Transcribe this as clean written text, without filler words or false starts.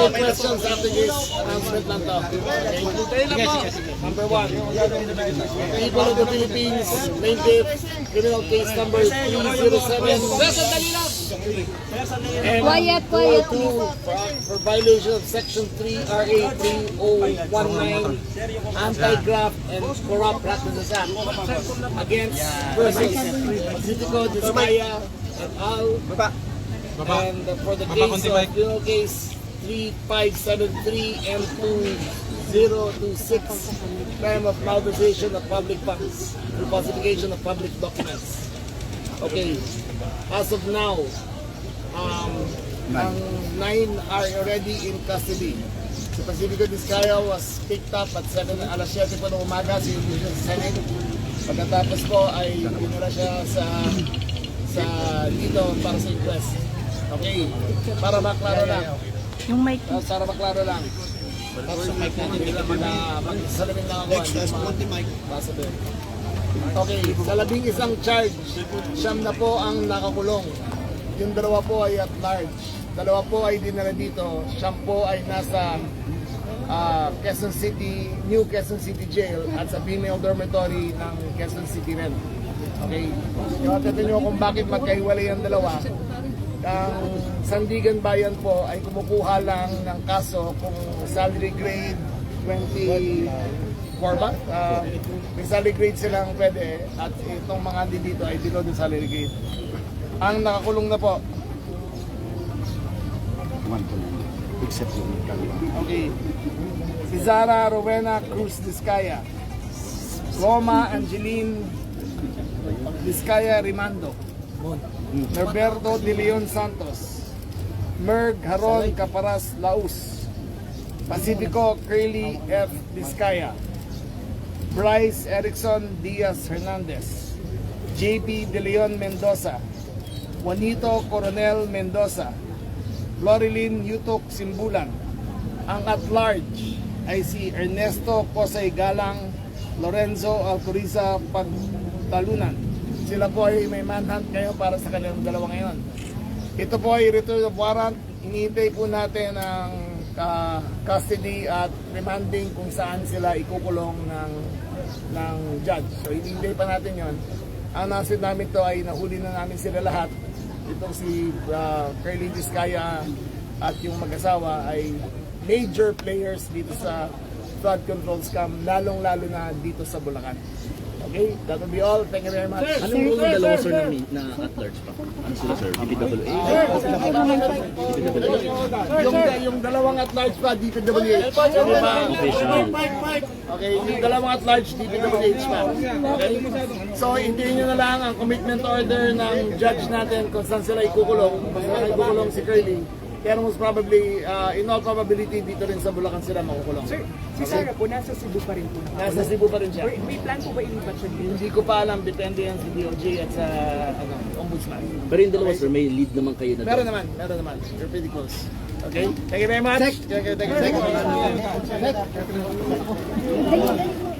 take questions after this announcement lang to. Okay? Number 1. People of the Philippines, plaintiff, criminal case number 307. And Quiet. 2 for violation of Section 3 RA 3019 Anti-Graft and Corrupt Practices Act against versus Pacifico Discaya et al. And for the case of criminal case 3573 and 2026, crime of malversation of public funds through falsification of public documents. Okay, as of now, ang 9 are already in custody. Si Pacifico Discaya was picked up at alas 7 po ng umaga sa Judicial Senate. Pagkatapos po ay dinala siya sa dito para sa inquest. Okay, para maklaro lang. Yung mic. Para maklaro lang. Tapos yung mic natin na magsalamin lang ako. Okay, sa 11 charge, siyam na po ang nakakulong. Yung 2 po ay at large. 2 po ay dinala dito. Siyam po ay nasa Quezon City, New Quezon City Jail at sa female dormitory ng Quezon City rin. Okay, iwatatid nyo kung bakit magkahiwalay ang 2. Ang Sandigan Bayan po ay kumukuha lang ng kaso kung salary grade 24 ba? May salary grade silang pwede at itong mga dito ay below the salary grade. Ang nakakulong na po. Except yung Okay. Si Zara Rowena Cruz Discaya, Roma Angeline Discaya Rimando, Norberto De Leon Santos, Merg Haron Caparas Laus, Pacifico Curly F. Discaya, Bryce Erickson Diaz Hernandez, JP De Leon Mendoza, Juanito Coronel Mendoza, Florilyn Yutok Simbulan. Ang at-large ay si Ernesto Posay Galang, Lorenzo Alcoriza Pagtalunan. Sila po ay may manhunt ngayon para sa kanilang 2 ngayon. Ito po ay return of warrant. Iniintay po natin ang custody at remanding kung saan sila ikukulong ng judge. So iniintay pa natin yon. Ang nasin namin to ay nahuli na namin sila lahat. Itong si Curly Discaya at yung mag-asawa ay major players dito sa flood control scam, lalong-lalo na dito sa Bulacan. Okay, that will be all. Thank you very much. Anong role ng 2 sir na at-large pa? Ano sila sir? DPWA? Yung 2 at-large pa, DPWH. Official. Okay, yung 2 at-large, DPWH pa. Okay? So, hintayin nyo na lang ang commitment order ng judge natin kung saan sila ikukulong. Kung saan ikukulong si Curly. Pero most probably, in all probability, dito rin sa Bulacan sila makukulong. Sir, si Sarah po, nasa Cebu pa rin po. Nasa Cebu pa rin siya. May plan po ba ilipat siya dito? Hindi ko pa alam, depende yan sa DOJ at sa ombudsman. Pero yung 2 sir, may lead naman kayo na Meron naman. You're pretty close. Okay? Thank you very much. Thank you.